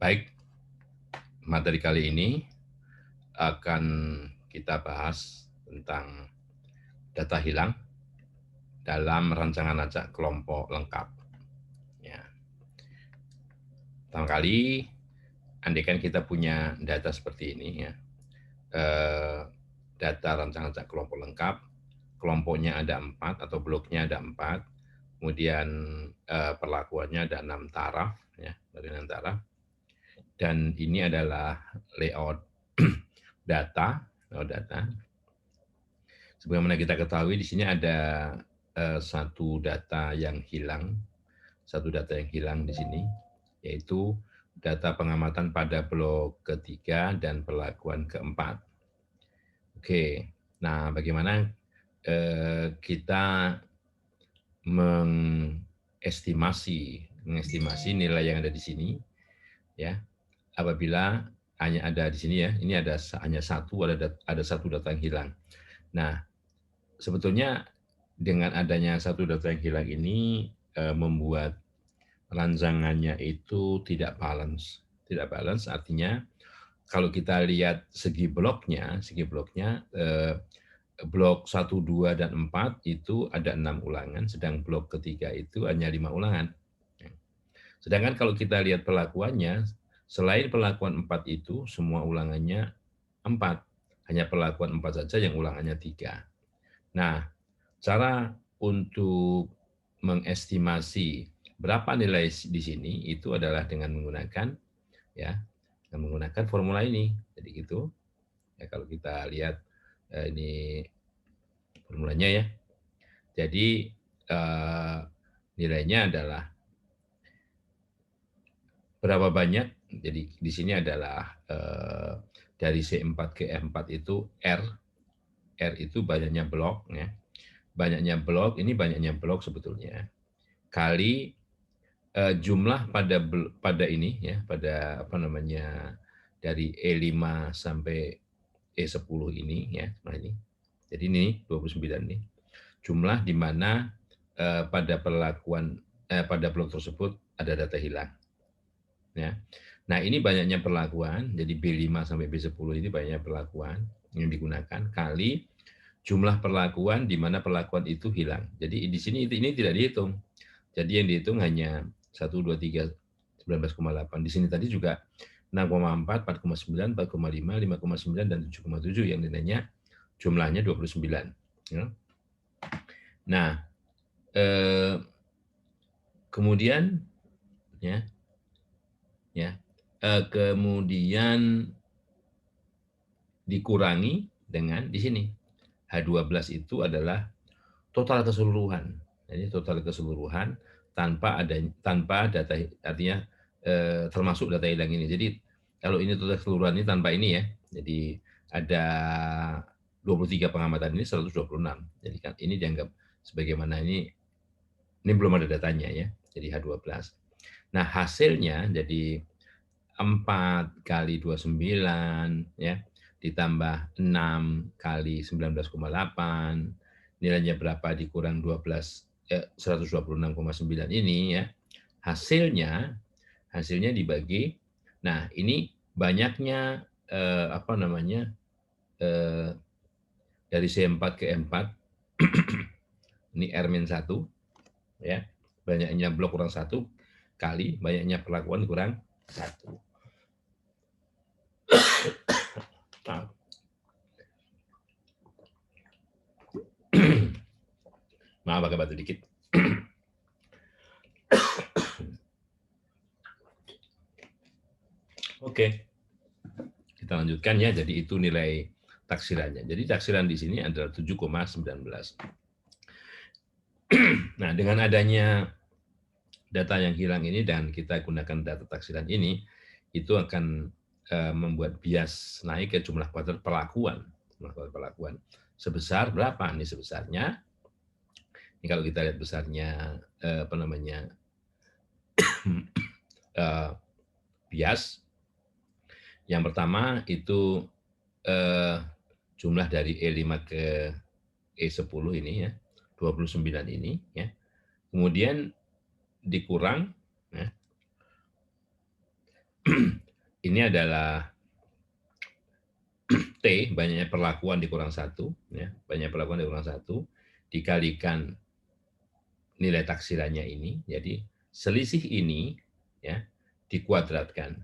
Baik, materi kali ini akan kita bahas tentang data hilang dalam rancangan acak kelompok lengkap. Ya. Pertama kali, andaikan kita punya data seperti ini ya, data rancangan acak kelompok lengkap, kelompoknya ada 4 atau bloknya ada 4, kemudian perlakuannya ada 6 taraf, ya, dari 6 taraf, dan ini adalah layout data. Sebagaimana kita ketahui di sini ada satu data yang hilang di sini, yaitu data pengamatan pada blok ketiga dan perlakuan keempat. Oke, nah bagaimana kita mengestimasi nilai yang ada di sini, ya, apabila hanya ada di sini ya, ini ada hanya ada satu data yang hilang. Nah, sebetulnya dengan adanya satu data yang hilang ini membuat rancangannya itu tidak balance. Tidak balance artinya kalau kita lihat segi bloknya blok 1, 2, dan 4 itu ada 6 ulangan, sedang blok ketiga itu hanya 5 ulangan. Sedangkan kalau kita lihat perlakuannya, selain perlakuan 4 itu semua ulangannya 4, hanya perlakuan 4 saja yang ulangannya 3. Nah, cara untuk mengestimasi berapa nilai di sini itu adalah dengan menggunakan formula ini. Jadi gitu. Ya, kalau kita lihat ini formulanya ya. Jadi nilainya adalah berapa banyak. Jadi di sini adalah dari C4 ke E4 itu R. R itu banyaknya blok ya. Banyaknya blok, ini banyaknya blok sebetulnya. Kali jumlah pada ini ya, pada apa namanya, dari E5 sampai E10 ini ya, nah ini. Jadi ini 29 nih. Jumlah di mana pada pada blok tersebut ada data hilang. Ya. Nah, ini banyaknya perlakuan, jadi B5 sampai B10 ini banyaknya perlakuan yang digunakan kali jumlah perlakuan di mana perlakuan itu hilang. Jadi di sini ini tidak dihitung. Jadi yang dihitung hanya 1, 2, 3, 19,8. Di sini tadi juga 6,4, 4,9, 4,5, 5,9, dan 7,7 yang nilainya jumlahnya 29. Ya. Nah, kemudian kemudian dikurangi dengan di sini. H12 itu adalah total keseluruhan. Jadi total keseluruhan tanpa data, artinya termasuk data hilang ini. Jadi kalau ini total keseluruhan ini tanpa ini ya. Jadi ada 23 pengamatan ini 126. Jadi kan ini dianggap sebagaimana ini belum ada datanya ya. Jadi H12. Nah, hasilnya jadi 4 kali 29 ya, ditambah 6 kali 19,8, nilainya berapa dikurang 126,9 ini ya, hasilnya dibagi. Nah, ini banyaknya dari C4 ke E4 ini R-1 ya, banyaknya blok kurang 1 kali banyaknya perlakuan kurang 1. Maaf pakai batu dikit. Oke, kita lanjutkan ya. Jadi itu nilai taksirannya. Jadi taksiran di sini adalah 7,19. Nah, dengan adanya data yang hilang ini dan kita gunakan data taksiran ini, itu akan membuat bias naik ke jumlah kuartal perlakuan. Sebesar berapa nih sebesarnya? Ini kalau kita lihat besarnya bias. Yang pertama itu jumlah dari E5 ke E10 ini ya, 29 ini ya. Kemudian dikurang ya, ini adalah T, banyaknya perlakuan dikurang 1, ya, banyak perlakuan dikurang 1, dikalikan nilai taksirannya ini, jadi selisih ini ya dikuadratkan.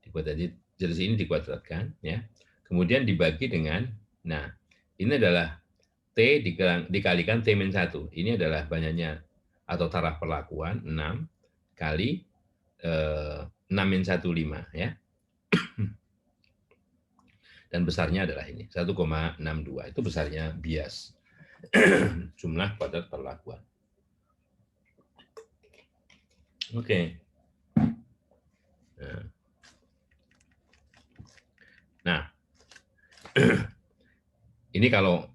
Jadi ini dikuadratkan, ya. Kemudian dibagi dengan, nah ini adalah T dikalikan T-1. Ini adalah banyaknya atau taraf perlakuan 6 kali 6-1, 5, ya. Dan besarnya adalah ini, 1,62. Itu besarnya bias, jumlah kuadrat perlakuan. Oke. Nah, ini kalau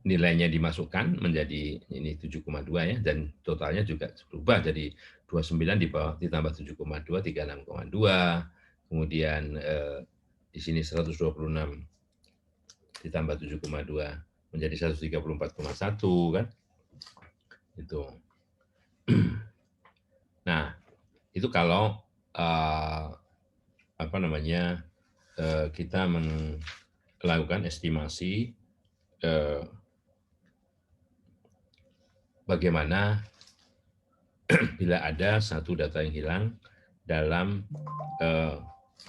nilainya dimasukkan menjadi ini 7,2 ya, dan totalnya juga berubah jadi 29 di bawah ditambah 7,2, 36,2, kemudian di sini 126 ditambah 7,2 menjadi 134,1 kan, itu. Nah, itu kalau apa namanya kita melakukan estimasi bagaimana bila ada satu data yang hilang dalam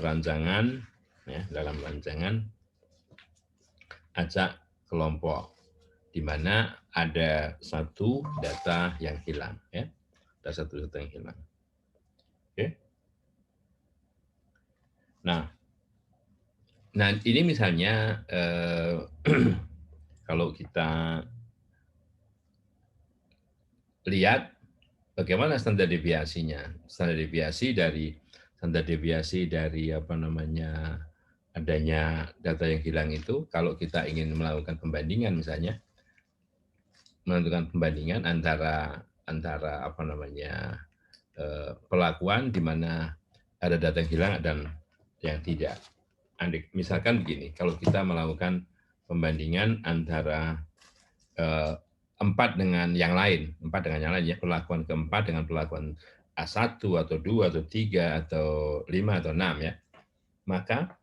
rancangan, ya, dalam rancangan acak kelompok, di mana ada satu data yang hilang, ya, ada satu data yang hilang. Oke. Nah ini misalnya kalau kita lihat bagaimana standar deviasinya. Standar deviasi dari apa namanya adanya data yang hilang itu, kalau kita ingin melakukan pembandingan misalnya, menentukan pembandingan antara apa namanya perlakuan di mana ada data yang hilang dan yang tidak. Misalkan begini, kalau kita melakukan pembandingan antara 4 dengan yang lain, ya, perlakuan keempat dengan perlakuan A1 atau 2 atau 3 atau 5 atau 6 ya, maka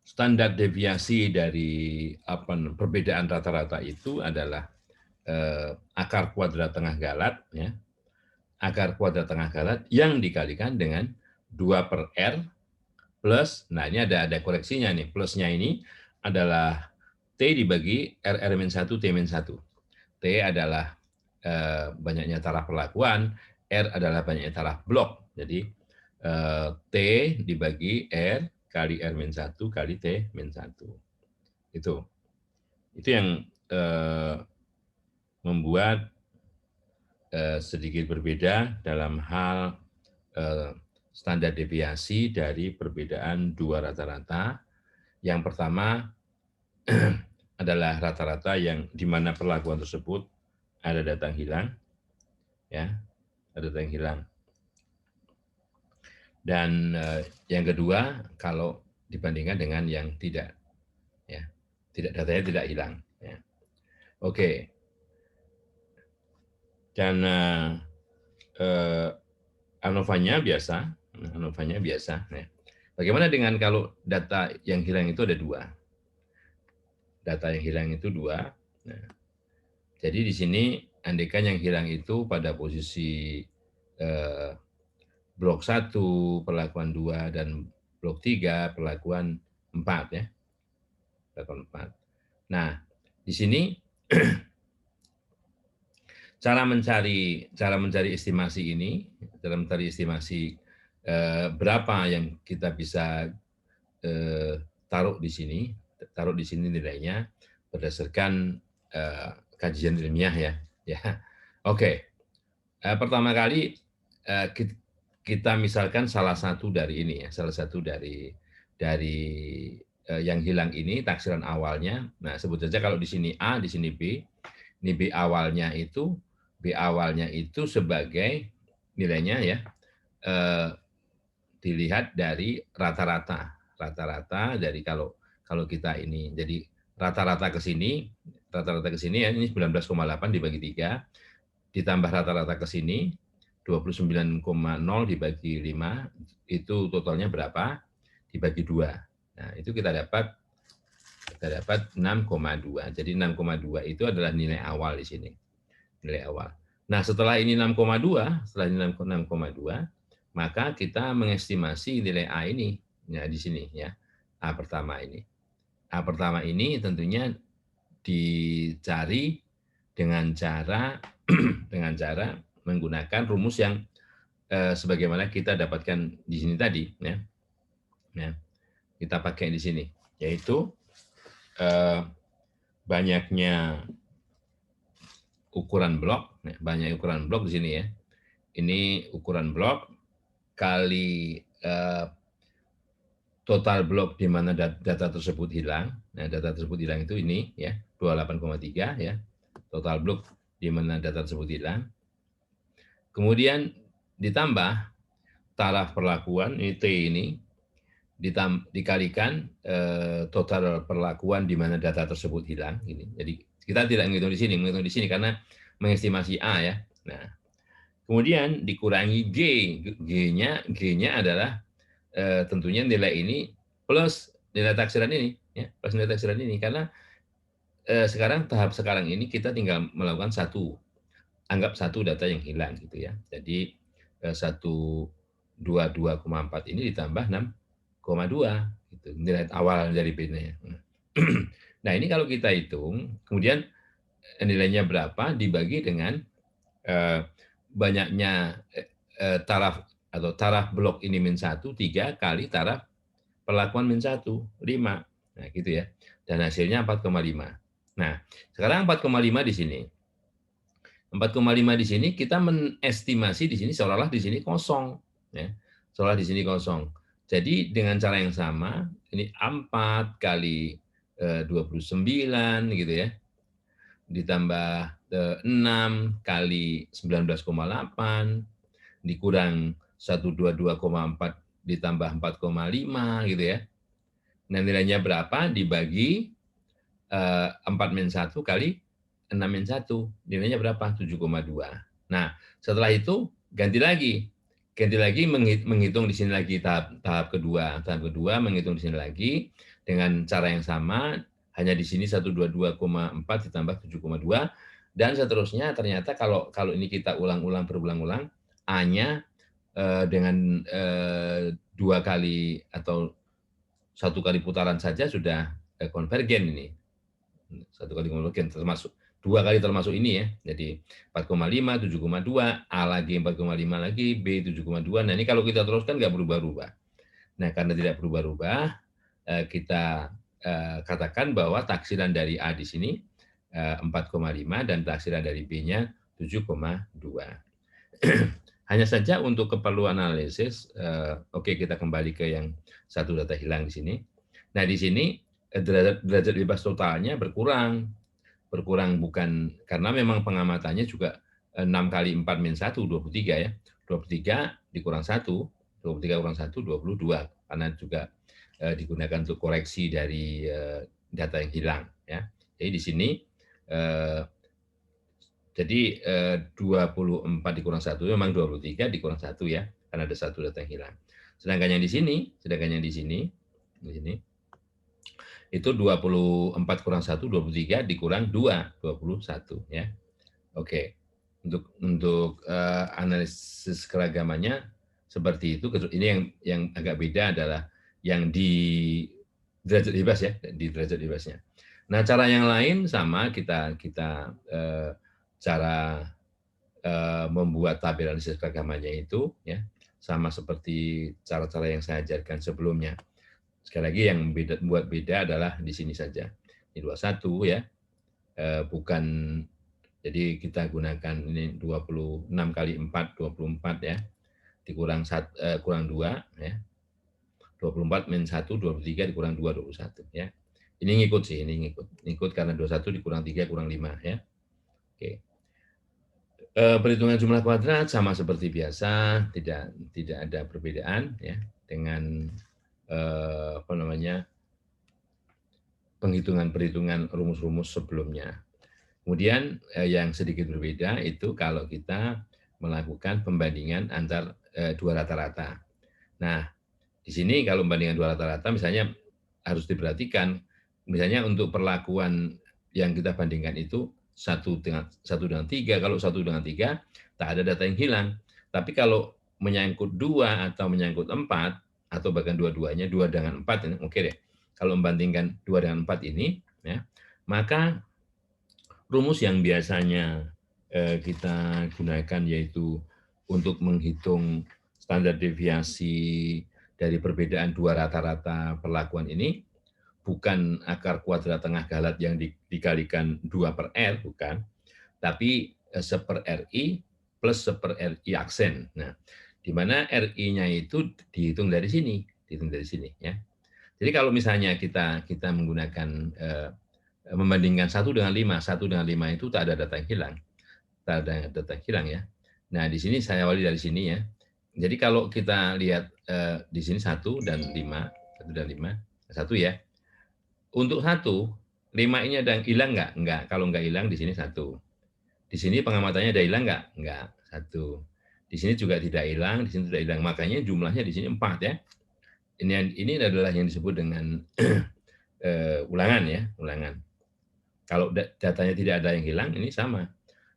standar deviasi dari perbedaan rata-rata itu adalah akar kuadrat tengah galat, ya, akar kuadrat tengah galat yang dikalikan dengan 2/R plus, nah ini ada koreksinya nih, plusnya ini adalah T dibagi RR-1 T-1. T adalah banyaknya taraf perlakuan, R adalah banyaknya taraf blok. Jadi T dibagi R kali R-1 kali T-1. Itu yang membuat sedikit berbeda dalam hal standar deviasi dari perbedaan dua rata-rata. Yang pertama adalah rata-rata yang di mana perlakuan tersebut ada data yang hilang, ya, ada data yang hilang. Dan yang kedua, kalau dibandingkan dengan yang tidak, ya, datanya tidak hilang. Ya. Oke. Dan ANOVA-nya biasa. Ya. Bagaimana dengan kalau data yang hilang itu ada 2? Data yang hilang itu 2. Nah, jadi di sini andaikan yang hilang itu pada posisi blok 1 perlakuan 2 dan blok 3 perlakuan 4 ya. Perlakuan 4. Nah, di sini cara mencari estimasi ini, berapa yang kita bisa taruh di sini nilainya berdasarkan kajian ilmiah ya. Oke. Pertama kali kita misalkan salah satu dari yang hilang ini taksiran awalnya. Nah, sebut saja kalau di sini A, di sini B. Ini B awalnya itu sebagai nilainya ya, dilihat dari rata-rata dari kalau kita ini, jadi rata-rata ke sini ya, ini 19,8 dibagi 3, ditambah rata-rata ke sini, 29,0 dibagi 5 itu totalnya berapa? Dibagi 2. Nah, itu kita dapat 6,2. Jadi 6,2 itu adalah nilai awal di sini. Nilai awal. Nah, setelah ini 6,2, setelah ini 6,2, maka kita mengestimasi nilai A ini. Ya, di sini ya. A pertama ini. A pertama ini tentunya dicari dengan cara dengan cara menggunakan rumus yang sebagaimana kita dapatkan di sini tadi ya. Ya, kita pakai di sini yaitu banyaknya ukuran blok, banyak ukuran blok di sini ya. Ini ukuran blok kali total blok di mana data tersebut hilang. Nah, data tersebut hilang itu ini ya, 28,3 ya. Total blok di mana data tersebut hilang. Kemudian ditambah taraf perlakuan ini T ini dikalikan total perlakuan di mana data tersebut hilang ini. Jadi kita tidak menghitung di sini karena mengestimasi A ya. Nah, kemudian dikurangi G. G-nya adalah tentunya nilai ini plus nilai taksiran ini ya, plus nilai taksiran ini karena sekarang tahap sekarang ini kita tinggal melakukan anggap satu data yang hilang gitu ya. Jadi 122,4 ini ditambah 6,2 gitu, nilai awal dari B-nya. Nah, ini kalau kita hitung, kemudian nilainya berapa dibagi dengan banyaknya taraf atau taraf blok ini -1, 3 kali taraf perlakuan -1, 5. Nah, gitu ya. Dan hasilnya 4,5. Nah, sekarang 4,5 di sini. 4,5 di sini kita menestimasi di sini seolah-olah di sini kosong ya. Seolah di sini kosong. Jadi dengan cara yang sama, ini 4 kali 29 gitu ya. Ditambah 6 kali 19,8 dikurang 122,4 ditambah 4,5 gitu ya. Nah, nilainya berapa dibagi 4-1 kali 6-1. Nilainya berapa? 7,2. Nah, setelah itu ganti lagi. Ganti lagi menghitung di sini lagi tahap kedua. Tahap kedua menghitung di sini lagi dengan cara yang sama, hanya di sini 122,4 ditambah 7,2 dan seterusnya. Ternyata kalau ini kita ulang-ulang berulang-ulang, A-nya dengan 2 kali atau 1 kali putaran saja sudah konvergen ini. 1 kali konvergen termasuk 2 kali termasuk ini ya. Jadi 4,5, 7,2, A lagi 4,5 lagi, B 7,2. Nah, ini kalau kita teruskan nggak berubah-ubah. Nah, karena tidak berubah-ubah, kita katakan bahwa taksiran dari A di sini 4,5 dan taksiran dari B-nya 7,2. Hanya saja untuk keperluan analisis, oke, kita kembali ke yang satu data hilang di sini. Nah, di sini derajat bebas totalnya berkurang bukan karena memang pengamatannya juga 6 kali 4 min 1, 23 ya. 23 dikurang 1, 23 kurang 1, 22. Karena juga digunakan untuk koreksi dari data yang hilang. Ya. Jadi di sini jadi 24 dikurang 1 memang 23 dikurang 1 ya, karena ada satu data yang hilang. Sedangkan yang di sini itu 24 kurang 1, 23 dikurang 2, 21 ya. Oke. Untuk analisis keragamannya seperti itu. Ini yang agak beda adalah yang di derajat bebas ya, di derajat bebasnya. Nah, cara yang lain sama kita cara membuat tabel analisis keragamannya itu ya sama seperti cara-cara yang saya ajarkan sebelumnya. Sekali lagi yang buat beda adalah di sini saja. Ini 21 ya. Bukan, jadi kita gunakan ini 26 kali 4, 24 ya. Dikurang kurang 2 ya. 24 min 1, 23 dikurang 2, 21 ya. Ini ngikut sih, ini ngikut karena 21 dikurang 3 kurang 5 ya. Oke. Perhitungan jumlah kuadrat sama seperti biasa, tidak ada perbedaan ya dengan perhitungan rumus-rumus sebelumnya. Kemudian yang sedikit berbeda itu kalau kita melakukan pembandingan antar dua rata-rata. Nah, di sini kalau membandingkan dua rata-rata misalnya harus diperhatikan, misalnya untuk perlakuan yang kita bandingkan itu satu dengan tiga, kalau satu dengan tiga tak ada data yang hilang. Tapi kalau menyangkut dua atau menyangkut empat atau bahkan dua-duanya dua dengan empat, oke deh. Kalau membandingkan dua dengan empat ini, ya, maka rumus yang biasanya kita gunakan yaitu untuk menghitung standar deviasi dari perbedaan dua rata-rata perlakuan ini bukan akar kuadrat tengah galat yang dikalikan 2 per R, bukan, tapi 1 per RI plus 1 per RI aksen. Nah, di mana RI-nya itu dihitung dari sini, ya. Jadi kalau misalnya kita menggunakan membandingkan 1 dengan 5 itu tak ada data yang hilang, tak ada data yang hilang ya. Nah, di sini saya awali dari sini ya. Jadi kalau kita lihat di sini 1 dan 5, 1 dan 5, 1 ya. Untuk 1, 5 ini ada yang hilang nggak? Nggak. Kalau nggak hilang di sini 1. Di sini pengamatannya ada hilang nggak? Nggak. 1. Di sini juga tidak hilang, di sini tidak hilang. Makanya jumlahnya di sini 4 ya. Ini adalah yang disebut dengan ulangan ya, ulangan. Kalau datanya tidak ada yang hilang, ini sama.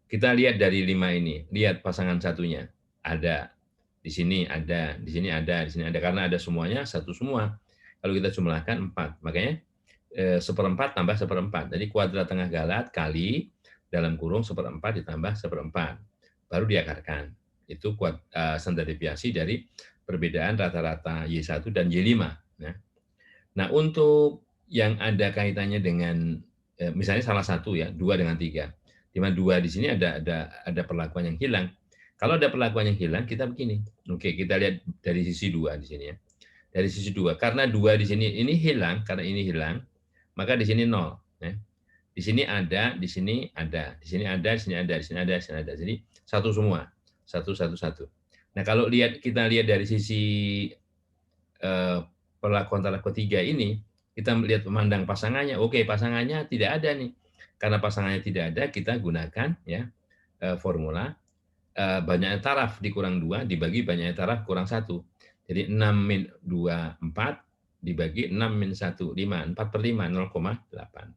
Kita lihat dari 5 ini, lihat pasangan satunya. Ada, di sini ada, di sini ada, di sini ada. Karena ada semuanya, satu semua. Kalau kita jumlahkan 4. Makanya 1/4 tambah 1/4. Jadi kuadrat tengah galat kali dalam kurung 1/4 ditambah 1/4. Baru diakarkan. Itu standar deviasi dari perbedaan rata-rata Y1 dan Y5. Nah, untuk yang ada kaitannya dengan misalnya salah satu ya, 2 dengan 3. Di mana 2 di sini ada perlakuan yang hilang. Kalau ada perlakuan yang hilang, kita begini. Oke, kita lihat dari sisi 2 di sini ya. Dari sisi 2, karena 2 di sini ini hilang, karena ini hilang, maka di sini 0. Ya. Di sini ada, di sini ada, di sini ada, di sini ada, di sini ada, di sini ada. Jadi satu semua, satu, satu, satu. Nah, kalau kita lihat dari sisi perlakuan talak ketiga ini, kita melihat memandang pasangannya, oke pasangannya tidak ada nih. Karena pasangannya tidak ada, kita gunakan ya formula banyaknya taraf dikurang 2 dibagi banyaknya taraf kurang 1. Jadi 6 min 2, 4 dibagi 6 min 1, 5. 4/5, 0,8.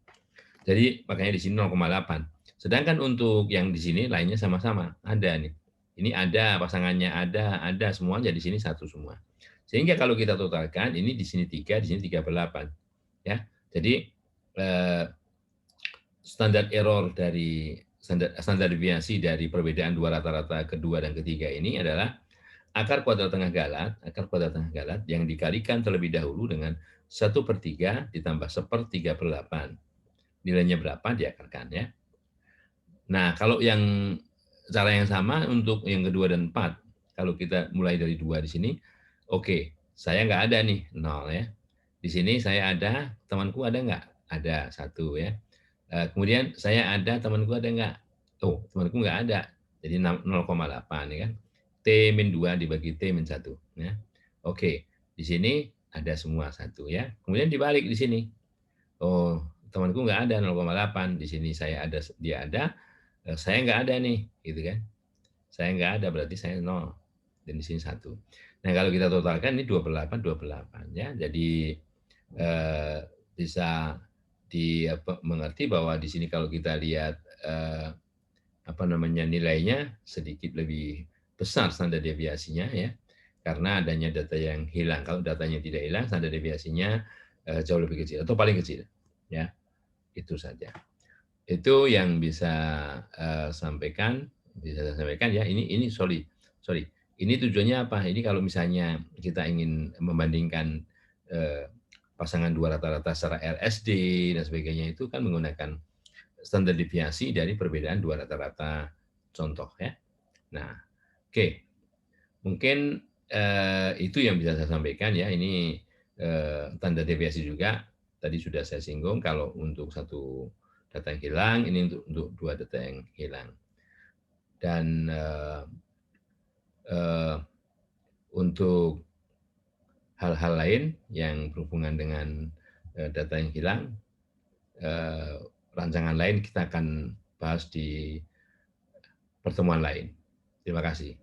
Jadi makanya di sini 0,8. Sedangkan untuk yang di sini lainnya sama-sama, ada nih. Ini ada, pasangannya ada semuanya di sini satu semua. Sehingga kalau kita totalkan, ini di sini 3, di sini 3/8. Ya. Jadi standar error dari standar deviasi dari perbedaan dua rata-rata kedua dan ketiga ini adalah akar kuadrat tengah galat yang dikalikan terlebih dahulu dengan 1/3 ditambah 1/3/8. Nilainya berapa diakarkan ya. Nah, kalau yang cara yang sama untuk yang kedua dan 4, kalau kita mulai dari 2 di sini, oke, saya nggak ada nih, 0 ya. Di sini saya ada, temanku ada nggak? Ada, 1 ya. Kemudian saya ada, temanku ada nggak? Oh, temanku nggak ada. Jadi 0,8 ya kan. T-2 dibagi T-1 ya. Oke, di sini ada semua 1 ya. Kemudian dibalik di sini. Oh, temanku nggak ada 0,8. Di sini saya ada, dia ada. Saya nggak ada nih, gitu kan. Saya nggak ada, berarti saya 0. Dan di sini 1. Nah, kalau kita totalkan ini 2/8, 2/8 ya. Jadi bisa mengerti bahwa di sini kalau kita lihat nilainya sedikit lebih besar standar deviasinya ya, karena adanya data yang hilang. Kalau datanya tidak hilang, standar deviasinya jauh lebih kecil atau paling kecil ya. Itu saja. Itu yang bisa bisa saya sampaikan ya. Ini sorry. Ini tujuannya apa? Ini kalau misalnya kita ingin membandingkan pasangan dua rata-rata secara RSD dan sebagainya, itu kan menggunakan standar deviasi dari perbedaan dua rata-rata contoh ya. Nah, oke. Mungkin itu yang bisa saya sampaikan ya. Ini standar deviasi juga tadi sudah saya singgung, kalau untuk satu data yang hilang, ini untuk dua data yang hilang. Dan untuk hal-hal lain yang berhubungan dengan data yang hilang, rancangan lain kita akan bahas di pertemuan lain. Terima kasih.